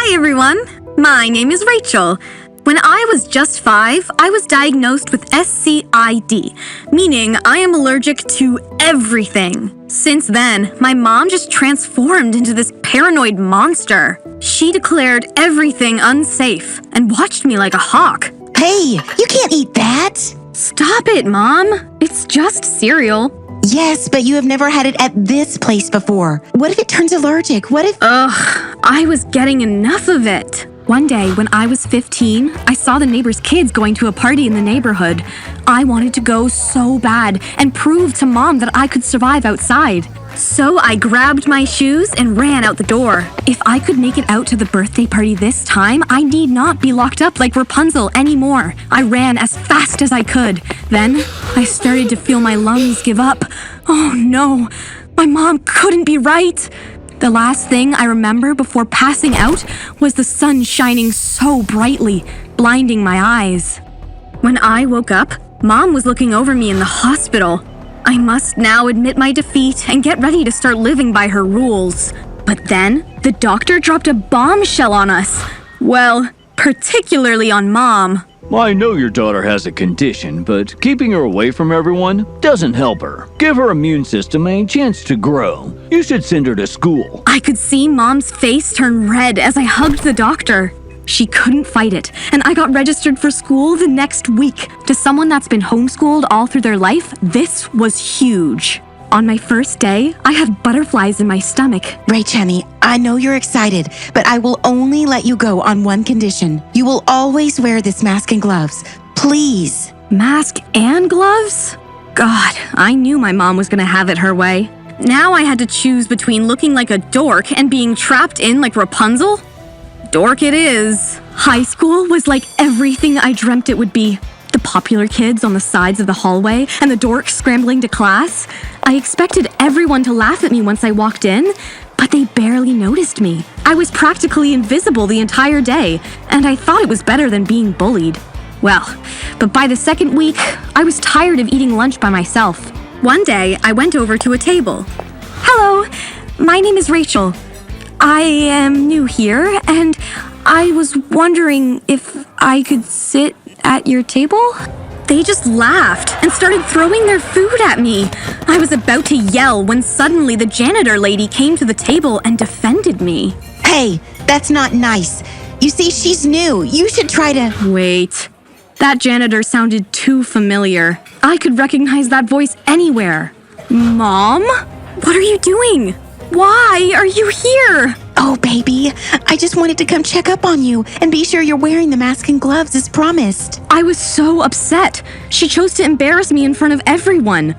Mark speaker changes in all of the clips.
Speaker 1: Hi everyone, my name is Rachel. When I was just 5, I was diagnosed with SCID, meaning I am allergic to everything. Since then, my mom just transformed into this paranoid monster. She declared everything unsafe and watched me like a hawk.
Speaker 2: Hey, you can't eat that!
Speaker 1: Stop it, Mom. It's just cereal.
Speaker 2: Yes, but you have never had it at this place before. What if it turns allergic? What if...
Speaker 1: Ugh, I was getting enough of it. One day, when I was 15, I saw the neighbors' kids going to a party in the neighborhood. I wanted to go so bad and prove to Mom that I could survive outside. So I grabbed my shoes and ran out the door. If I could make it out to the birthday party this time, I need not be locked up like Rapunzel anymore. I ran as fast as I could. Then, I started to feel my lungs give up. Oh no, my mom couldn't be right. The last thing I remember before passing out was the sun shining so brightly, blinding my eyes. When I woke up, Mom was looking over me in the hospital. I must now admit my defeat and get ready to start living by her rules. But then, the doctor dropped a bombshell on us. Well, particularly on Mom.
Speaker 3: I know your daughter has a condition, but keeping her away from everyone doesn't help her. Give her immune system a chance to grow. You should send her to school.
Speaker 1: I could see Mom's face turn red as I hugged the doctor. She couldn't fight it, and I got registered for school the next week. To someone that's been homeschooled all through their life, this was huge. On my first day, I had butterflies in my stomach.
Speaker 2: Rach, honey, I know you're excited, but I will only let you go on one condition. You will always wear this mask and gloves. Please.
Speaker 1: Mask and gloves? God, I knew my mom was gonna have it her way. Now I had to choose between looking like a dork and being trapped in like Rapunzel. Dork it is. High school was like everything I dreamt it would be. The popular kids on the sides of the hallway and the dorks scrambling to class. I expected everyone to laugh at me once I walked in, but they barely noticed me. I was practically invisible the entire day, and I thought it was better than being bullied. Well, but by the second week, I was tired of eating lunch by myself. One day, I went over to a table. Hello, my name is Rachel. I am new here, and I was wondering if I could sit at your table? They just laughed and started throwing their food at me. I was about to yell when suddenly the janitor lady came to the table and defended me.
Speaker 2: Hey, that's not nice. You see, she's new. You should try to...
Speaker 1: Wait. That janitor sounded too familiar. I could recognize that voice anywhere. Mom? What are you doing? Why are you here?
Speaker 2: Oh, baby, I just wanted to come check up on you and be sure you're wearing the mask and gloves as promised.
Speaker 1: I was so upset. She chose to embarrass me in front of everyone.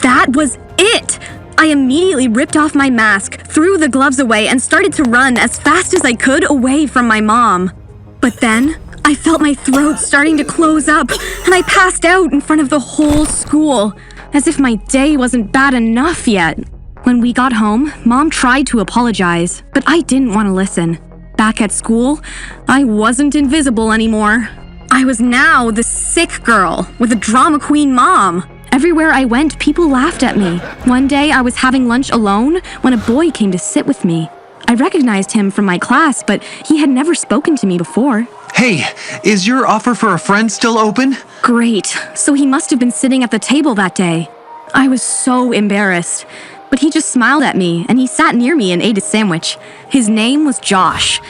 Speaker 1: That was it. I immediately ripped off my mask, threw the gloves away, and started to run as fast as I could away from my mom. But then, I felt my throat starting to close up, and I passed out in front of the whole school, as if my day wasn't bad enough yet. When we got home, Mom tried to apologize, but I didn't want to listen. Back at school, I wasn't invisible anymore. I was now the sick girl with a drama queen mom. Everywhere I went, people laughed at me. One day, I was having lunch alone when a boy came to sit with me. I recognized him from my class, but he had never spoken to me before.
Speaker 4: Hey, is your offer for a friend still open?
Speaker 1: Great, so he must have been sitting at the table that day. I was so embarrassed. But he just smiled at me, and he sat near me and ate a sandwich. His name was Josh,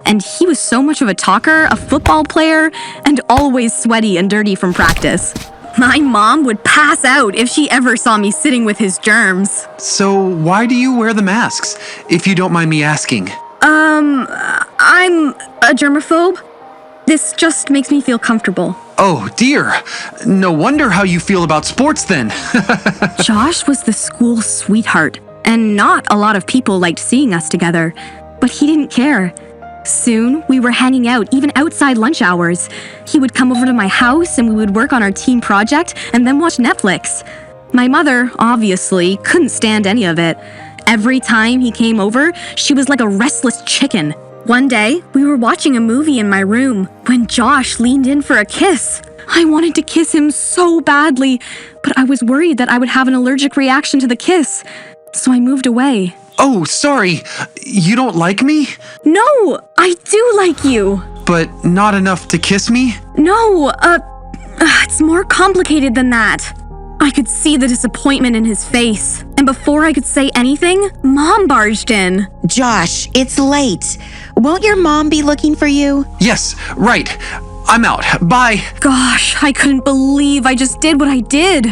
Speaker 1: and he was so much of a talker, a football player, and always sweaty and dirty from practice. My mom would pass out if she ever saw me sitting with his germs.
Speaker 4: So why do you wear the masks, if you don't mind me asking?
Speaker 1: I'm a germaphobe. This just makes me feel comfortable.
Speaker 4: Oh, dear. No wonder how you feel about sports then.
Speaker 1: Josh was the school sweetheart, and not a lot of people liked seeing us together. But he didn't care. Soon, we were hanging out even outside lunch hours. He would come over to my house and we would work on our team project and then watch Netflix. My mother, obviously, couldn't stand any of it. Every time he came over, she was like a restless chicken. One day, we were watching a movie in my room when Josh leaned in for a kiss. I wanted to kiss him so badly, but I was worried that I would have an allergic reaction to the kiss, so I moved away.
Speaker 4: Oh, sorry. You don't like me?
Speaker 1: No, I do like you.
Speaker 4: But not enough to kiss me?
Speaker 1: No, it's more complicated than that. I could see the disappointment in his face. And before I could say anything, Mom barged in.
Speaker 2: Josh, it's late. Won't your mom be looking for you?
Speaker 4: Yes, right. I'm out. Bye.
Speaker 1: Gosh, I couldn't believe I just did what I did.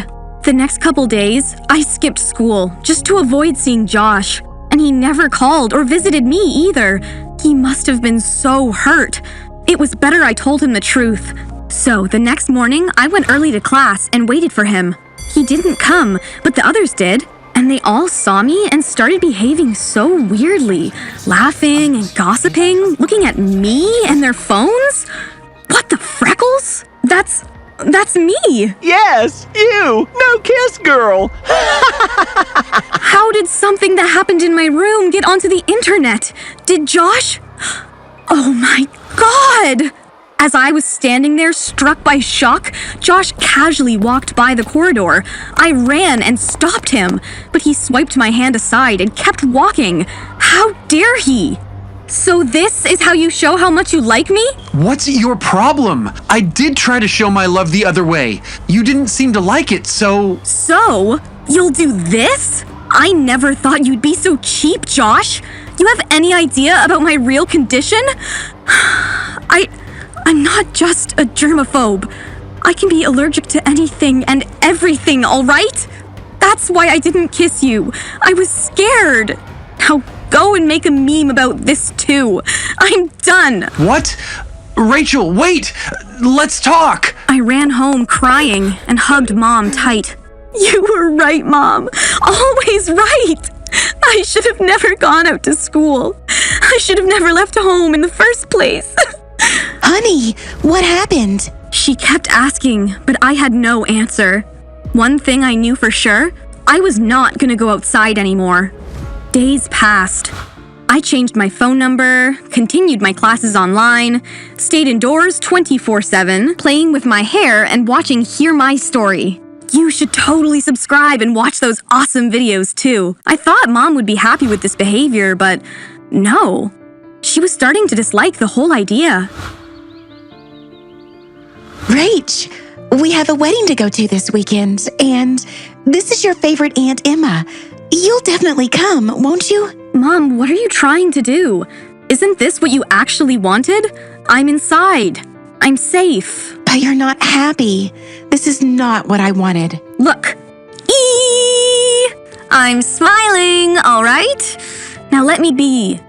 Speaker 1: The next couple days, I skipped school just to avoid seeing Josh. And he never called or visited me either. He must have been so hurt. It was better I told him the truth. So the next morning, I went early to class and waited for him. He didn't come, but the others did. And they all saw me and started behaving so weirdly, laughing and gossiping, looking at me and their phones. What the freckles? That's me.
Speaker 3: Yes, you! No kiss, girl!
Speaker 1: How did something that happened in my room get onto the internet? Did Josh? Oh my God! As I was standing there, struck by shock, Josh casually walked by the corridor. I ran and stopped him, but he swiped my hand aside and kept walking. How dare he? So this is how you show how much you like me?
Speaker 4: What's your problem? I did try to show my love the other way. You didn't seem to like it, so...
Speaker 1: So? You'll do this? I never thought you'd be so cheap, Josh. You have any idea about my real condition? I'm not just a germaphobe. I can be allergic to anything and everything, all right? That's why I didn't kiss you. I was scared. Now go and make a meme about this too. I'm done.
Speaker 4: What? Rachel, wait! Let's talk!
Speaker 1: I ran home crying and hugged Mom tight. You were right, Mom. Always right. I should have never gone out to school. I should have never left home in the first place.
Speaker 2: Honey, what happened?
Speaker 1: She kept asking, but I had no answer. One thing I knew for sure, I was not gonna go outside anymore. Days passed. I changed my phone number, continued my classes online, stayed indoors 24/7, playing with my hair and watching Hear My Story. You should totally subscribe and watch those awesome videos too. I thought Mom would be happy with this behavior, but no. She was starting to dislike the whole idea.
Speaker 2: Rach, we have a wedding to go to this weekend, and this is your favorite Aunt Emma. You'll definitely come, won't you?
Speaker 1: Mom, what are you trying to do? Isn't this what you actually wanted? I'm inside. I'm safe.
Speaker 2: But you're not happy. This is not what I wanted.
Speaker 1: Look. I'm smiling, all right? Now let me be.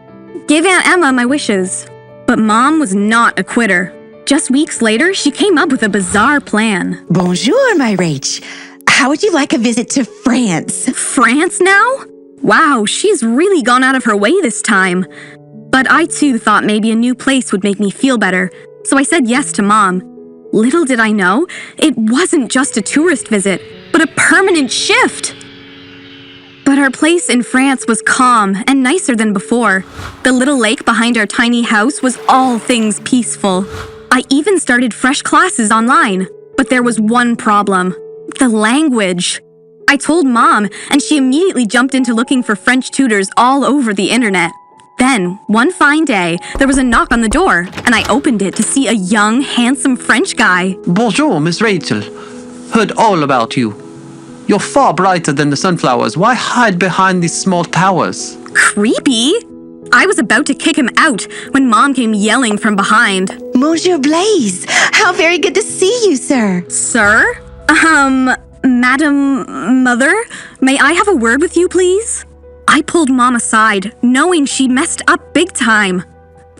Speaker 1: Give Aunt Emma my wishes. But Mom was not a quitter. Just weeks later, she came up with a bizarre plan.
Speaker 2: Bonjour, my Rach. How would you like a visit to France?
Speaker 1: France now? Wow, she's really gone out of her way this time. But I too thought maybe a new place would make me feel better, so I said yes to Mom. Little did I know, it wasn't just a tourist visit, but a permanent shift. But our place in France was calm and nicer than before. The little lake behind our tiny house was all things peaceful. I even started fresh classes online, but there was one problem. The language. I told Mom, and she immediately jumped into looking for French tutors all over the internet. Then, one fine day, there was a knock on the door, and I opened it to see a young, handsome French guy.
Speaker 5: Bonjour, Miss Rachel. Heard all about you. You're far brighter than the sunflowers. Why hide behind these small towers?
Speaker 1: Creepy? I was about to kick him out when Mom came yelling from behind.
Speaker 2: Monsieur Blaise, how very good to see you, sir.
Speaker 1: Sir? Madam Mother? May I have a word with you, please? I pulled Mom aside, knowing she messed up big time.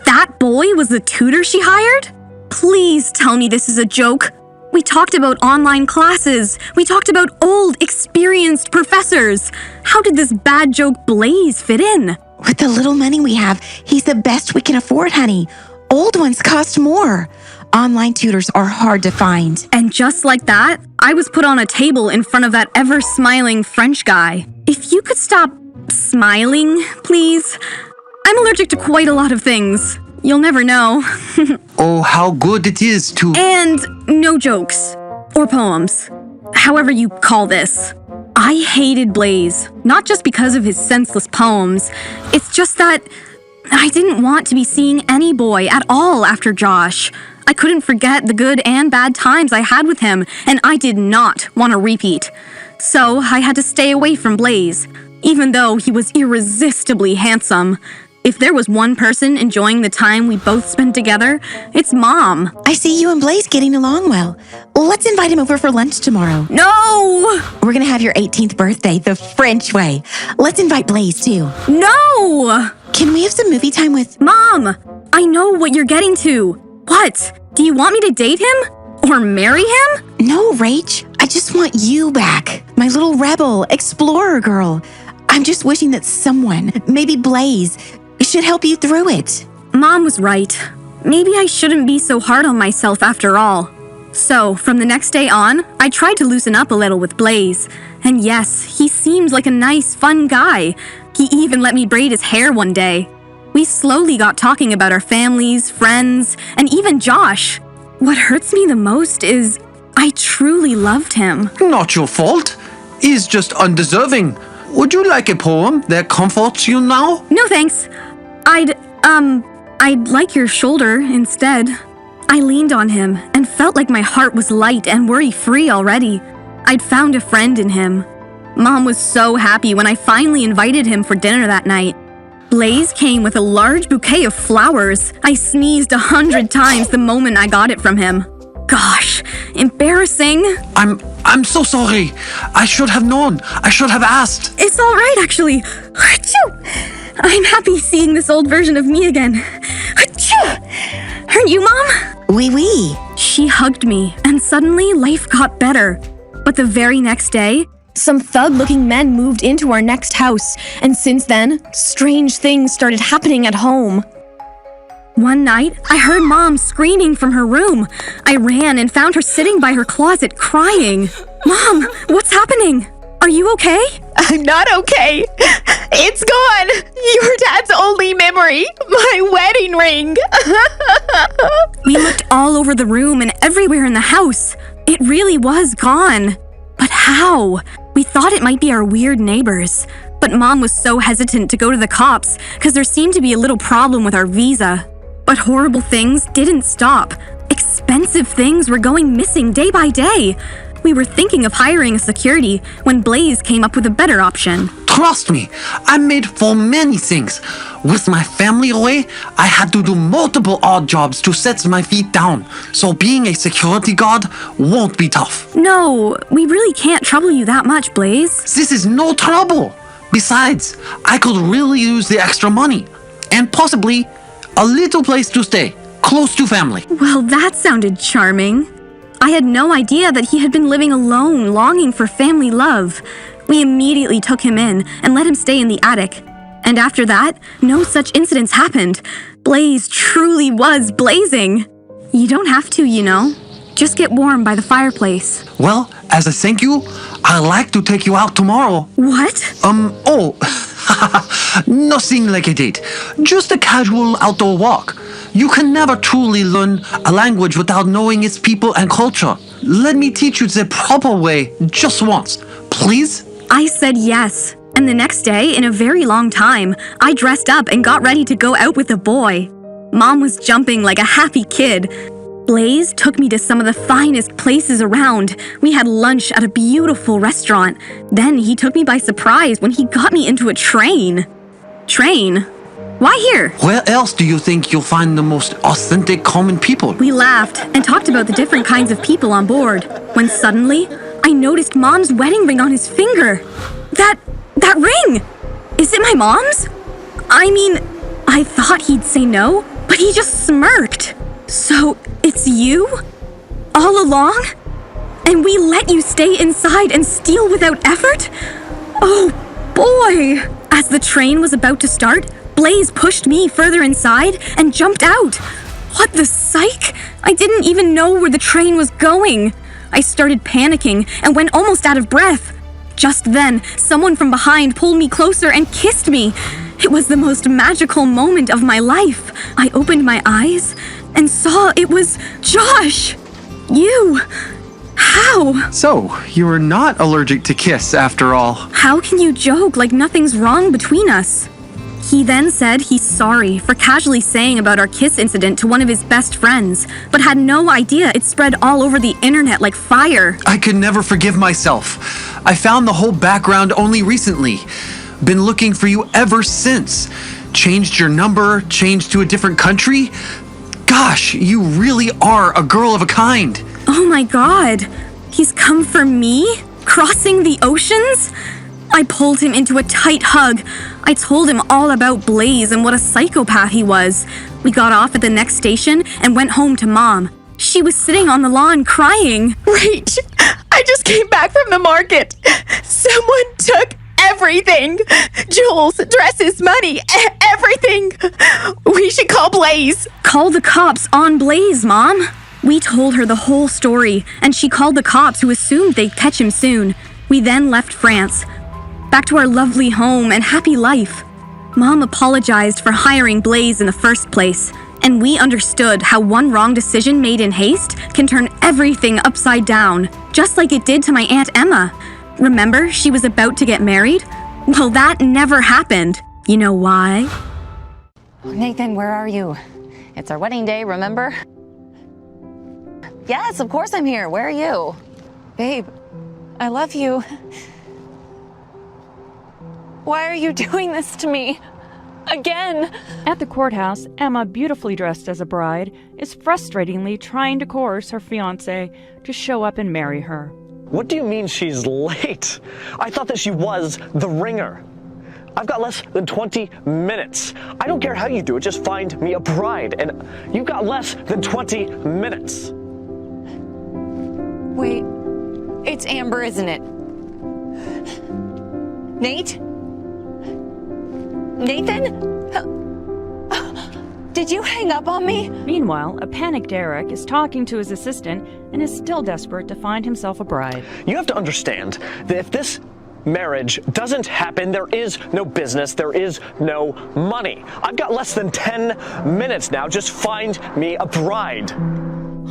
Speaker 1: That boy was the tutor she hired? Please tell me this is a joke. We talked about online classes. We talked about old, experienced professors. How did this bad joke Blaise fit in?
Speaker 2: With the little money we have, he's the best we can afford, honey. Old ones cost more. Online tutors are hard to find.
Speaker 1: And just like that, I was put on a table in front of that ever-smiling French guy. If you could stop smiling, please. I'm allergic to quite a lot of things. You'll never know.
Speaker 5: Oh, how good it is to...
Speaker 1: And no jokes. Or poems. However you call this. I hated Blaze, not just because of his senseless poems. It's just that I didn't want to be seeing any boy at all after Josh. I couldn't forget the good and bad times I had with him, and I did not want to repeat. So I had to stay away from Blaze, even though he was irresistibly handsome. If there was one person enjoying the time we both spent together, it's Mom.
Speaker 2: I see you and Blaze getting along well. Let's invite him over for lunch tomorrow.
Speaker 1: No!
Speaker 2: We're gonna have your 18th birthday the French way. Let's invite Blaze too.
Speaker 1: No!
Speaker 2: Can we have some movie time with...
Speaker 1: Mom, I know what you're getting to. What? Do you want me to date him? Or marry him?
Speaker 2: No, Rach. I just want you back. My little rebel, explorer girl. I'm just wishing that someone, maybe Blaze, should help you through it.
Speaker 1: Mom was right. Maybe I shouldn't be so hard on myself after all. So, from the next day on, I tried to loosen up a little with Blaze. And yes, he seemed like a nice, fun guy. He even let me braid his hair one day. We slowly got talking about our families, friends, and even Josh. What hurts me the most is I truly loved him.
Speaker 5: Not your fault. He's just undeserving. Would you like a poem that comforts you now?
Speaker 1: No thanks. I'd like your shoulder instead. I leaned on him and felt like my heart was light and worry-free already. I'd found a friend in him. Mom was so happy when I finally invited him for dinner that night. Blaze came with a large bouquet of flowers. I sneezed 100 times the moment I got it from him. Gosh, embarrassing.
Speaker 5: I'm so sorry. I should have known. I should have asked.
Speaker 1: It's all right, actually. Achoo! I'm happy seeing this old version of me again. Achoo! Aren't you, Mom?
Speaker 2: Oui, oui.
Speaker 1: She hugged me, and suddenly life got better. But the very next day, some thug-looking men moved into our next house, and since then, strange things started happening at home. One night, I heard Mom screaming from her room. I ran and found her sitting by her closet crying. Mom, what's happening? Are you okay?
Speaker 2: I'm not okay. It's gone. Your dad's only memory. My wedding ring.
Speaker 1: We looked all over the room and everywhere in the house. It really was gone. But how? We thought it might be our weird neighbors. But Mom was so hesitant to go to the cops because there seemed to be a little problem with our visa. But horrible things didn't stop. Expensive things were going missing day by day. We were thinking of hiring a security when Blaze came up with a better option.
Speaker 5: Trust me, I'm made for many things. With my family away, I had to do multiple odd jobs to set my feet down. So being a security guard won't be tough.
Speaker 1: No, we really can't trouble you that much, Blaze.
Speaker 5: This is no trouble. Besides, I could really use the extra money. And possibly a little place to stay, close to family.
Speaker 1: Well, that sounded charming. I had no idea that he had been living alone, longing for family love. We immediately took him in and let him stay in the attic. And after that, no such incidents happened. Blaze truly was blazing. You don't have to, you know. Just get warm by the fireplace.
Speaker 5: Well, as a thank you, I'd like to take you out tomorrow.
Speaker 1: What?
Speaker 5: Nothing like a date. Just a casual outdoor walk. You can never truly learn a language without knowing its people and culture. Let me teach you the proper way just once, please?
Speaker 1: I said yes. And the next day, in a very long time, I dressed up and got ready to go out with the boy. Mom was jumping like a happy kid. Blaze took me to some of the finest places around. We had lunch at a beautiful restaurant. Then he took me by surprise when he got me into a train. Train? Why here?
Speaker 5: Where else do you think you'll find the most authentic common people?
Speaker 1: We laughed and talked about the different kinds of people on board, when suddenly, I noticed Mom's wedding ring on his finger. That ring! Is it my mom's? I mean, I thought he'd say no, but he just smirked. So, it's you? All along? And we let you stay inside and steal without effort? Oh, boy! As the train was about to start, Blaze pushed me further inside and jumped out. What the psych? I didn't even know where the train was going. I started panicking and went almost out of breath. Just then, someone from behind pulled me closer and kissed me. It was the most magical moment of my life. I opened my eyes and saw it was Josh. You. How?
Speaker 4: So, you're not allergic to Kiss after all.
Speaker 1: How can you joke like nothing's wrong between us? He then said he's sorry for casually saying about our kiss incident to one of his best friends, but had no idea it spread all over the internet like fire.
Speaker 4: I could never forgive myself. I found the whole background only recently. Been looking for you ever since. Changed your number, changed to a different country. Gosh, you really are a girl of a kind.
Speaker 1: Oh my god, he's come for me? Crossing the oceans? I pulled him into a tight hug. I told him all about Blaze and what a psychopath he was. We got off at the next station and went home to Mom. She was sitting on the lawn crying.
Speaker 2: Rach, I just came back from the market. Someone took everything. Jewels, dresses, money, everything. We should call Blaze.
Speaker 1: Call the cops on Blaze, Mom. We told her the whole story, and she called the cops who assumed they'd catch him soon. We then left France. Back to our lovely home and happy life. Mom apologized for hiring Blaze in the first place, and we understood how one wrong decision made in haste can turn everything upside down, just like it did to my Aunt Emma. Remember, she was about to get married? Well, that never happened. You know why?
Speaker 6: Nathan, where are you? It's our wedding day, remember? Yes, of course I'm here. Where are you? Babe, I love you. Why are you doing this to me? Again?
Speaker 7: At the courthouse, Emma, beautifully dressed as a bride, is frustratingly trying to coerce her fiancé to show up and marry her.
Speaker 8: What do you mean she's late? I thought that she was the ringer. I've got less than 20 minutes. I don't care how you do it, just find me a bride. And you've got less than 20 minutes.
Speaker 6: Wait, it's Amber, isn't it? Nate? Nathan? Did you hang up on me?
Speaker 7: Meanwhile, a panicked Eric is talking to his assistant and is still desperate to find himself a bride.
Speaker 8: You have to understand that if this marriage doesn't happen, there is no business, there is no money. I've got less than 10 minutes now. Just find me a bride.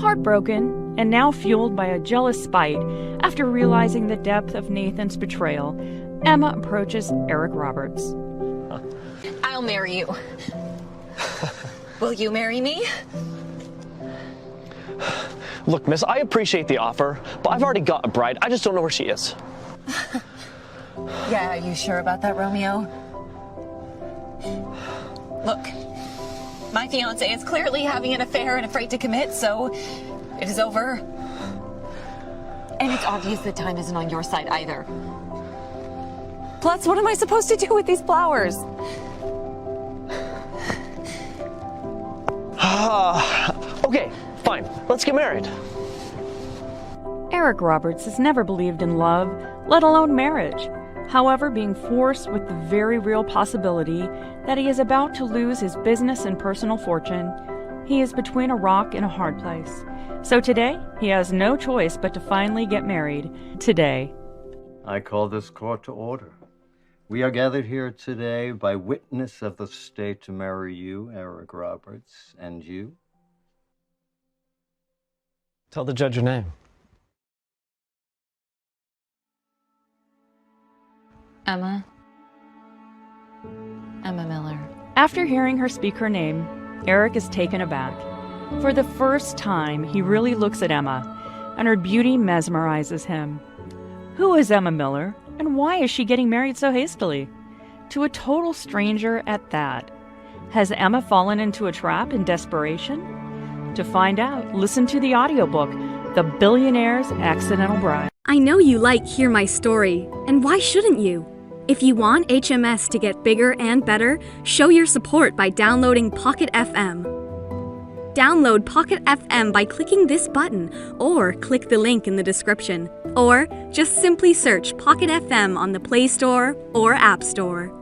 Speaker 7: Heartbroken, and now fueled by a jealous spite, after realizing the depth of Nathan's betrayal, Emma approaches Eric Roberts.
Speaker 6: I'll marry you. Will you marry me?
Speaker 8: Look, miss, I appreciate the offer, but I've already got a bride. I just don't know where she is.
Speaker 6: Yeah, are you sure about that, Romeo? Look, my fiancé is clearly having an affair and afraid to commit, so it is over. And it's obvious that time isn't on your side either. Plus, what am I supposed to do with these flowers?
Speaker 8: Okay, fine. Let's get married.
Speaker 7: Eric Roberts has never believed in love, let alone marriage. However, being forced with the very real possibility that he is about to lose his business and personal fortune, he is between a rock and a hard place. So today, he has no choice but to finally get married. Today.
Speaker 9: I call this court to order. We are gathered here today by witness of the state to marry you, Eric Roberts, and you.
Speaker 8: Tell the judge your name.
Speaker 6: Emma Miller.
Speaker 7: After hearing her speak her name, Eric is taken aback. For the first time, he really looks at Emma, and her beauty mesmerizes him. Who is Emma Miller, and why is she getting married so hastily? To a total stranger at that. Has Emma fallen into a trap in desperation? To find out, listen to the audiobook, The Billionaire's Accidental Bride.
Speaker 1: I know you like Hear My Story, and why shouldn't you? If you want HMS to get bigger and better, show your support by downloading Pocket FM. Download Pocket FM by clicking this button, or click the link in the description. Or just simply search Pocket FM on the Play Store or App Store.